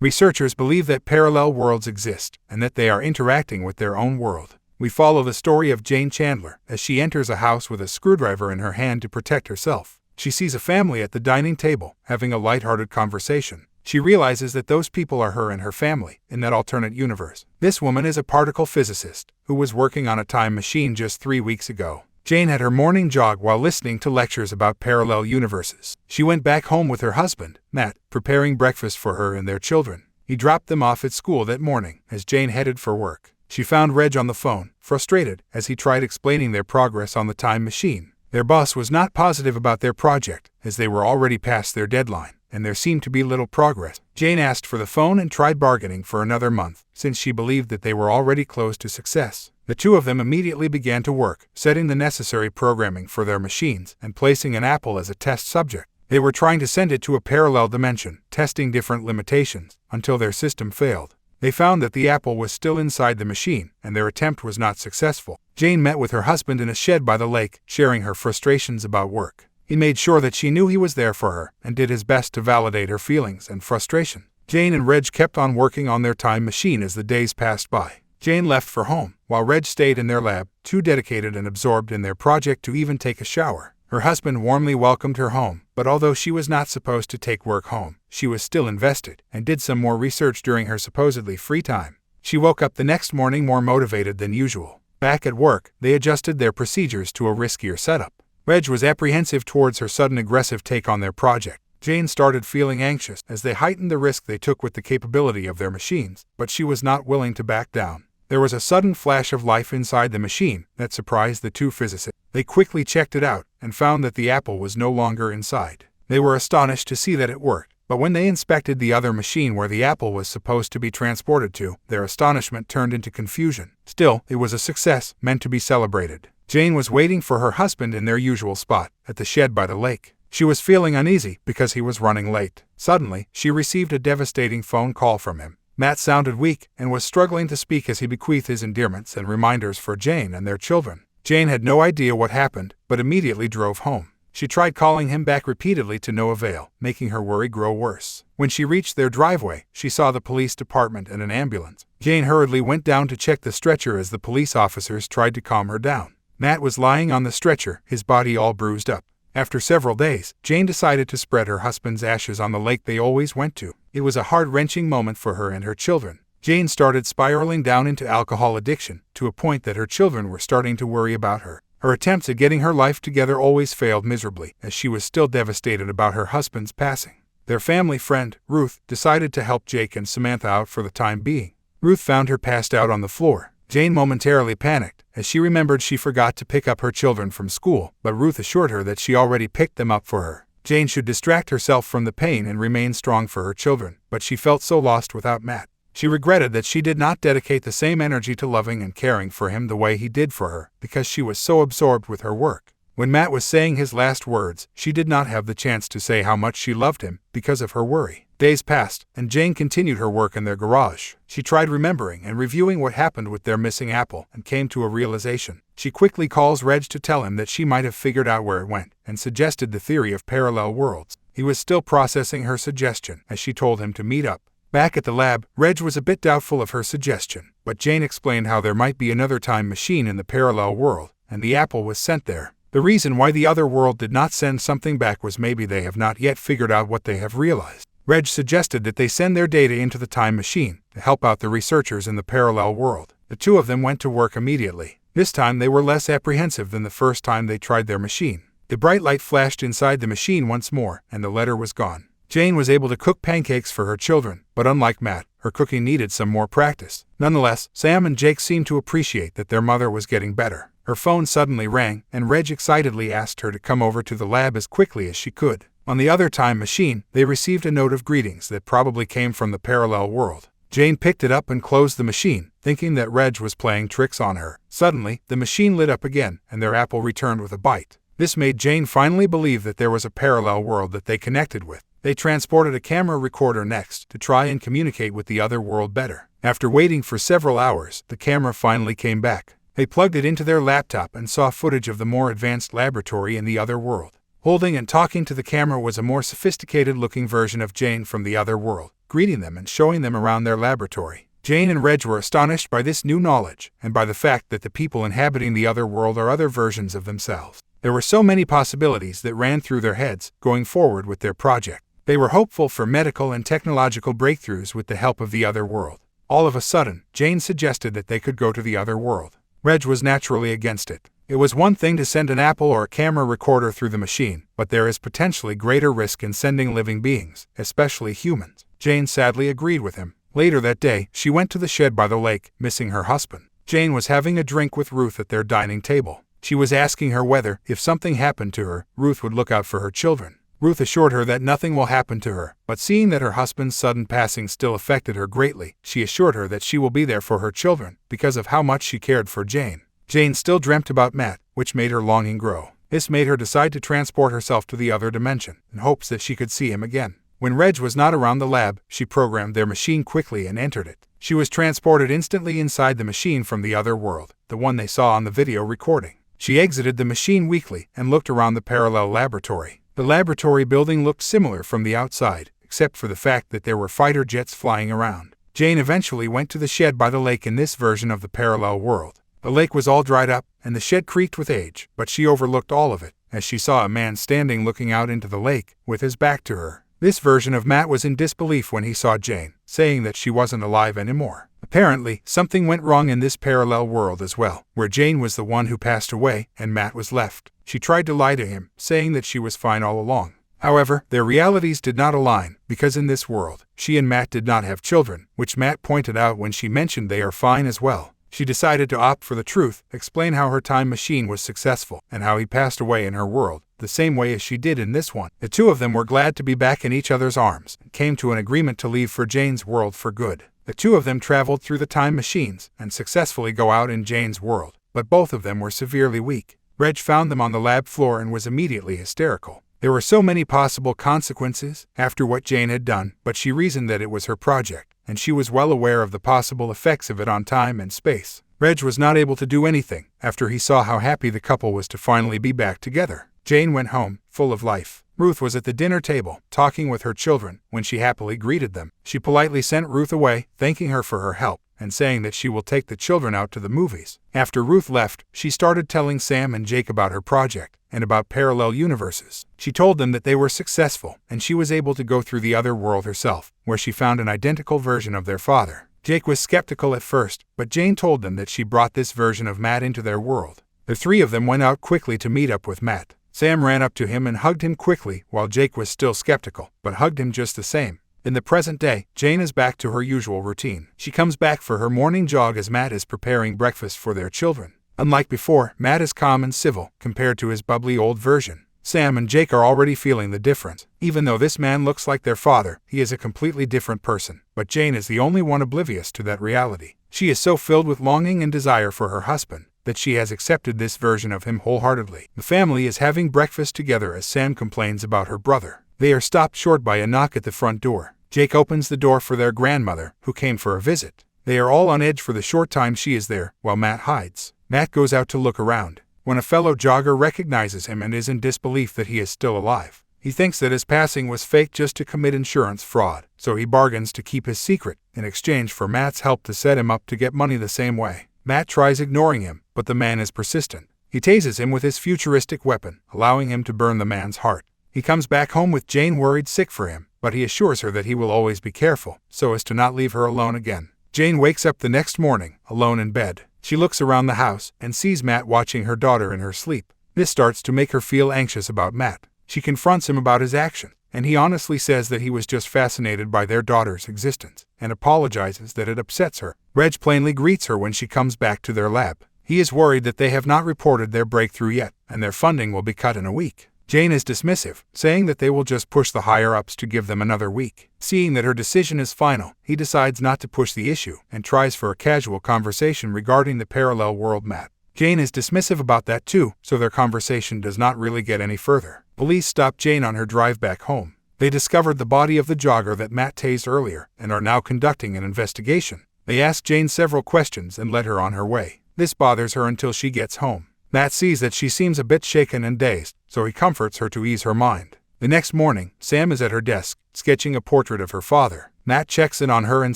Researchers believe that parallel worlds exist and that they are interacting with their own world. We follow the story of Jane Chandler as she enters a house with a screwdriver in her hand to protect herself. She sees a family at the dining table having a lighthearted conversation. She realizes that those people are her and her family in that alternate universe. This woman is a particle physicist who was working on a time machine just 3 weeks ago. Jane had her morning jog while listening to lectures about parallel universes. She went back home with her husband, Matt, preparing breakfast for her and their children. He dropped them off at school that morning as Jane headed for work. She found Reg on the phone, frustrated, as he tried explaining their progress on the time machine. Their boss was not positive about their project, as they were already past their deadline, and there seemed to be little progress. Jane asked for the phone and tried bargaining for another month, since she believed that they were already close to success. The two of them immediately began to work, setting the necessary programming for their machines and placing an apple as a test subject. They were trying to send it to a parallel dimension, testing different limitations, until their system failed. They found that the apple was still inside the machine, and their attempt was not successful. Jane met with her husband in a shed by the lake, sharing her frustrations about work. He made sure that she knew he was there for her, and did his best to validate her feelings and frustration. Jane and Reg kept on working on their time machine as the days passed by. Jane left for home, while Reg stayed in their lab, too dedicated and absorbed in their project to even take a shower. Her husband warmly welcomed her home, but although she was not supposed to take work home, she was still invested, and did some more research during her supposedly free time. She woke up the next morning more motivated than usual. Back at work, they adjusted their procedures to a riskier setup. Reg was apprehensive towards her sudden aggressive take on their project. Jane started feeling anxious as they heightened the risk they took with the capability of their machines, but she was not willing to back down. There was a sudden flash of life inside the machine that surprised the two physicists. They quickly checked it out and found that the apple was no longer inside. They were astonished to see that it worked, but when they inspected the other machine where the apple was supposed to be transported to, their astonishment turned into confusion. Still, it was a success, meant to be celebrated. Jane was waiting for her husband in their usual spot, at the shed by the lake. She was feeling uneasy because he was running late. Suddenly, she received a devastating phone call from him. Matt sounded weak and was struggling to speak as he bequeathed his endearments and reminders for Jane and their children. Jane had no idea what happened, but immediately drove home. She tried calling him back repeatedly to no avail, making her worry grow worse. When she reached their driveway, she saw the police department and an ambulance. Jane hurriedly went down to check the stretcher as the police officers tried to calm her down. Matt was lying on the stretcher, his body all bruised up. After several days, Jane decided to spread her husband's ashes on the lake they always went to. It was a heart-wrenching moment for her and her children. Jane started spiraling down into alcohol addiction, to a point that her children were starting to worry about her. Her attempts at getting her life together always failed miserably, as she was still devastated about her husband's passing. Their family friend, Ruth, decided to help Jake and Samantha out for the time being. Ruth found her passed out on the floor. Jane momentarily panicked, as she remembered she forgot to pick up her children from school, but Ruth assured her that she already picked them up for her. Jane should distract herself from the pain and remain strong for her children, but she felt so lost without Matt. She regretted that she did not dedicate the same energy to loving and caring for him the way he did for her, because she was so absorbed with her work. When Matt was saying his last words, she did not have the chance to say how much she loved him, because of her worry. Days passed, and Jane continued her work in their garage. She tried remembering and reviewing what happened with their missing apple, and came to a realization. She quickly calls Reg to tell him that she might have figured out where it went, and suggested the theory of parallel worlds. He was still processing her suggestion, as she told him to meet up. Back at the lab, Reg was a bit doubtful of her suggestion, but Jane explained how there might be another time machine in the parallel world, and the apple was sent there. The reason why the other world did not send something back was maybe they have not yet figured out what they have realized. Reg suggested that they send their data into the time machine to help out the researchers in the parallel world. The two of them went to work immediately. This time they were less apprehensive than the first time they tried their machine. The bright light flashed inside the machine once more, and the letter was gone. Jane was able to cook pancakes for her children, but unlike Matt, her cooking needed some more practice. Nonetheless, Sam and Jake seemed to appreciate that their mother was getting better. Her phone suddenly rang, and Reg excitedly asked her to come over to the lab as quickly as she could. On the other time machine, they received a note of greetings that probably came from the parallel world. Jane picked it up and closed the machine, thinking that Reg was playing tricks on her. Suddenly, the machine lit up again, and their apple returned with a bite. This made Jane finally believe that there was a parallel world that they connected with. They transported a camera recorder next to try and communicate with the other world better. After waiting for several hours, the camera finally came back. They plugged it into their laptop and saw footage of the more advanced laboratory in the other world. Holding and talking to the camera was a more sophisticated-looking version of Jane from the other world. greeting them and showing them around their laboratory. Jane and Reg were astonished by this new knowledge, and by the fact that the people inhabiting the other world are other versions of themselves. There were so many possibilities that ran through their heads, going forward with their project. They were hopeful for medical and technological breakthroughs with the help of the other world. All of a sudden, Jane suggested that they could go to the other world. Reg was naturally against it. It was one thing to send an Apple or a camera recorder through the machine, but there is potentially greater risk in sending living beings, especially humans. Jane sadly agreed with him. Later that day, she went to the shed by the lake, missing her husband. Jane was having a drink with Ruth at their dining table. She was asking her whether, if something happened to her, Ruth would look out for her children. Ruth assured her that nothing will happen to her, but seeing that her husband's sudden passing still affected her greatly, she assured her that she will be there for her children, because of how much she cared for Jane. Jane still dreamt about Matt, which made her longing grow. This made her decide to transport herself to the other dimension, in hopes that she could see him again. When Reg was not around the lab, she programmed their machine quickly and entered it. She was transported instantly inside the machine from the other world, the one they saw on the video recording. She exited the machine weakly and looked around the parallel laboratory. The laboratory building looked similar from the outside, except for the fact that there were fighter jets flying around. Jane eventually went to the shed by the lake in this version of the parallel world. The lake was all dried up, and the shed creaked with age, but she overlooked all of it, as she saw a man standing looking out into the lake, with his back to her. This version of Matt was in disbelief when he saw Jane, saying that she wasn't alive anymore. Apparently, something went wrong in this parallel world as well, where Jane was the one who passed away, and Matt was left. She tried to lie to him, saying that she was fine all along. However, their realities did not align, because in this world, she and Matt did not have children, which Matt pointed out when she mentioned they are fine as well. She decided to opt for the truth, explain how her time machine was successful, and how he passed away in her world, the same way as she did in this one. The two of them were glad to be back in each other's arms, and came to an agreement to leave for Jane's world for good. The two of them traveled through the time machines, and successfully go out in Jane's world, but both of them were severely weak. Reg found them on the lab floor and was immediately hysterical. There were so many possible consequences after what Jane had done, but she reasoned that it was her project, and she was well aware of the possible effects of it on time and space. Reg was not able to do anything after he saw how happy the couple was to finally be back together. Jane went home, full of life. Ruth was at the dinner table, talking with her children, when she happily greeted them. She politely sent Ruth away, thanking her for her help, and saying that she will take the children out to the movies. After Ruth left, she started telling Sam and Jake about her project, and about parallel universes. She told them that they were successful, and she was able to go through the other world herself, where she found an identical version of their father. Jake was skeptical at first, but Jane told them that she brought this version of Matt into their world. The three of them went out quickly to meet up with Matt. Sam ran up to him and hugged him quickly, while Jake was still skeptical, but hugged him just the same. In the present day, Jane is back to her usual routine. She comes back for her morning jog as Matt is preparing breakfast for their children. Unlike before, Matt is calm and civil, compared to his bubbly old version. Sam and Jake are already feeling the difference. Even though this man looks like their father, he is a completely different person. But Jane is the only one oblivious to that reality. She is so filled with longing and desire for her husband, that she has accepted this version of him wholeheartedly. The family is having breakfast together as Sam complains about her brother. They are stopped short by a knock at the front door. Jake opens the door for their grandmother, who came for a visit. They are all on edge for the short time she is there, while Matt hides. Matt goes out to look around, when a fellow jogger recognizes him and is in disbelief that he is still alive. He thinks that his passing was fake just to commit insurance fraud, so he bargains to keep his secret, in exchange for Matt's help to set him up to get money the same way. Matt tries ignoring him, but the man is persistent. He tases him with his futuristic weapon, allowing him to burn the man's heart. He comes back home with Jane worried sick for him, but he assures her that he will always be careful, so as to not leave her alone again. Jane wakes up the next morning, alone in bed. She looks around the house, and sees Matt watching her daughter in her sleep. This starts to make her feel anxious about Matt. She confronts him about his action, and he honestly says that he was just fascinated by their daughter's existence, and apologizes that it upsets her. Reg plainly greets her when she comes back to their lab. He is worried that they have not reported their breakthrough yet, and their funding will be cut in a week. Jane is dismissive, saying that they will just push the higher-ups to give them another week. Seeing that her decision is final, he decides not to push the issue, and tries for a casual conversation regarding the parallel world Matt. Jane is dismissive about that too, so their conversation does not really get any further. Police stop Jane on her drive back home. They discovered the body of the jogger that Matt tased earlier, and are now conducting an investigation. They ask Jane several questions and let her on her way. This bothers her until she gets home. Matt sees that she seems a bit shaken and dazed, so he comforts her to ease her mind. The next morning, Sam is at her desk, sketching a portrait of her father. Matt checks in on her and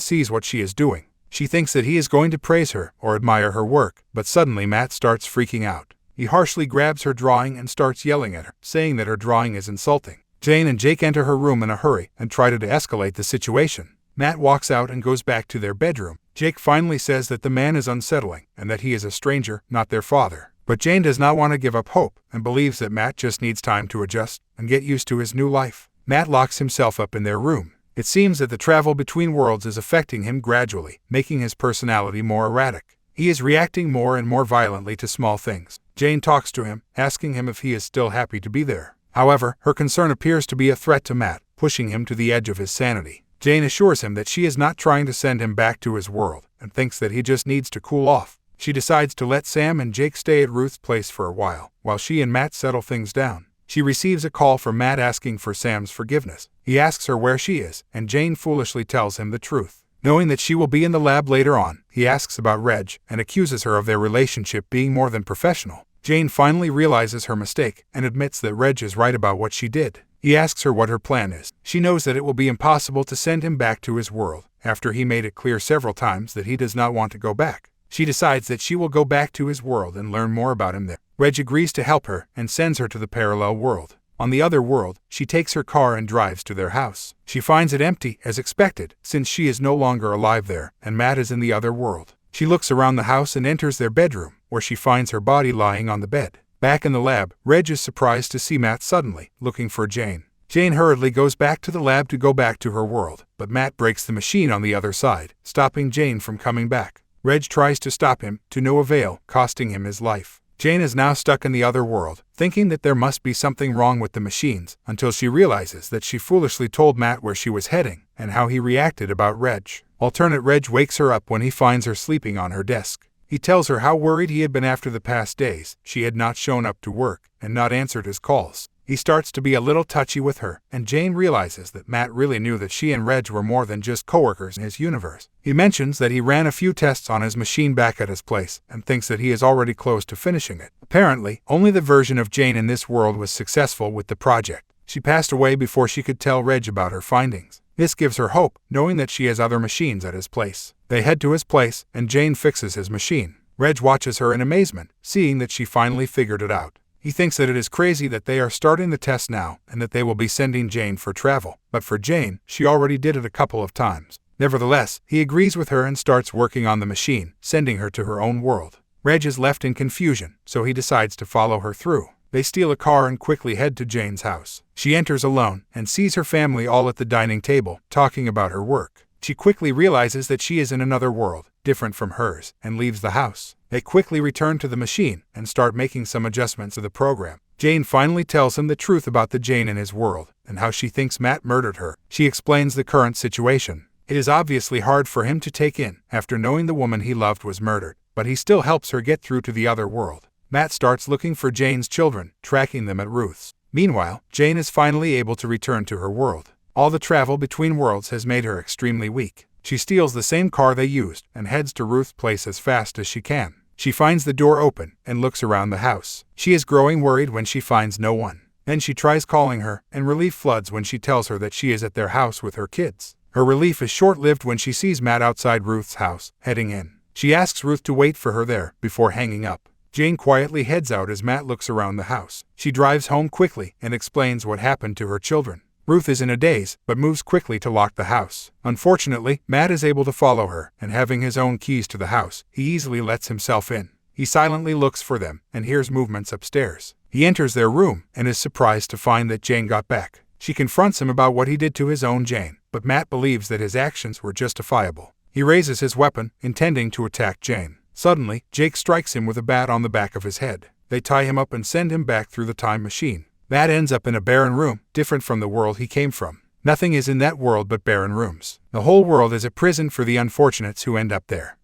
sees what she is doing. She thinks that he is going to praise her or admire her work, but suddenly Matt starts freaking out. He harshly grabs her drawing and starts yelling at her, saying that her drawing is insulting. Jane and Jake enter her room in a hurry and try to de-escalate the situation. Matt walks out and goes back to their bedroom. Jake finally says that the man is unsettling and that he is a stranger, not their father. But Jane does not want to give up hope and believes that Matt just needs time to adjust and get used to his new life. Matt locks himself up in their room. It seems that the travel between worlds is affecting him gradually, making his personality more erratic. He is reacting more and more violently to small things. Jane talks to him, asking him if he is still happy to be there. However, her concern appears to be a threat to Matt, pushing him to the edge of his sanity. Jane assures him that she is not trying to send him back to his world and thinks that he just needs to cool off. She decides to let Sam and Jake stay at Ruth's place for a while she and Matt settle things down. She receives a call from Matt asking for Sam's forgiveness. He asks her where she is, and Jane foolishly tells him the truth. Knowing that she will be in the lab later on, he asks about Reg and accuses her of their relationship being more than professional. Jane finally realizes her mistake and admits that Reg is right about what she did. He asks her what her plan is. She knows that it will be impossible to send him back to his world, after he made it clear several times that he does not want to go back. She decides that she will go back to his world and learn more about him there. Reg agrees to help her and sends her to the parallel world. On the other world, she takes her car and drives to their house. She finds it empty, as expected, since she is no longer alive there, and Matt is in the other world. She looks around the house and enters their bedroom, where she finds her body lying on the bed. Back in the lab, Reg is surprised to see Matt suddenly, looking for Jane. Jane hurriedly goes back to the lab to go back to her world, but Matt breaks the machine on the other side, stopping Jane from coming back. Reg tries to stop him, to no avail, costing him his life. Jane is now stuck in the other world, thinking that there must be something wrong with the machines, until she realizes that she foolishly told Matt where she was heading, and how he reacted about Reg. Alternate Reg wakes her up when he finds her sleeping on her desk. He tells her how worried he had been after the past days. She had not shown up to work, and not answered his calls. He starts to be a little touchy with her, and Jane realizes that Matt really knew that she and Reg were more than just coworkers in his universe. He mentions that he ran a few tests on his machine back at his place, and thinks that he is already close to finishing it. Apparently, only the version of Jane in this world was successful with the project. She passed away before she could tell Reg about her findings. This gives her hope, knowing that she has other machines at his place. They head to his place, and Jane fixes his machine. Reg watches her in amazement, seeing that she finally figured it out. He thinks that it is crazy that they are starting the test now and that they will be sending Jane for travel. But for Jane, she already did it a couple of times. Nevertheless, he agrees with her and starts working on the machine, sending her to her own world. Reg is left in confusion, so he decides to follow her through. They steal a car and quickly head to Jane's house. She enters alone and sees her family all at the dining table, talking about her work. She quickly realizes that she is in another world, different from hers, and leaves the house. They quickly return to the machine and start making some adjustments to the program. Jane finally tells him the truth about the Jane in his world and how she thinks Matt murdered her. She explains the current situation. It is obviously hard for him to take in after knowing the woman he loved was murdered, but he still helps her get through to the other world. Matt starts looking for Jane's children, tracking them at Ruth's. Meanwhile, Jane is finally able to return to her world. All the travel between worlds has made her extremely weak. She steals the same car they used and heads to Ruth's place as fast as she can. She finds the door open and looks around the house. She is growing worried when she finds no one. Then she tries calling her, and relief floods when she tells her that she is at their house with her kids. Her relief is short-lived when she sees Matt outside Ruth's house, heading in. She asks Ruth to wait for her there before hanging up. Jane quietly heads out as Matt looks around the house. She drives home quickly and explains what happened to her children. Ruth is in a daze, but moves quickly to lock the house. Unfortunately, Matt is able to follow her, and having his own keys to the house, he easily lets himself in. He silently looks for them, and hears movements upstairs. He enters their room, and is surprised to find that Jane got back. She confronts him about what he did to his own Jane, but Matt believes that his actions were justifiable. He raises his weapon, intending to attack Jane. Suddenly, Jake strikes him with a bat on the back of his head. They tie him up and send him back through the time machine. Matt ends up in a barren room, different from the world he came from. Nothing is in that world but barren rooms. The whole world is a prison for the unfortunates who end up there.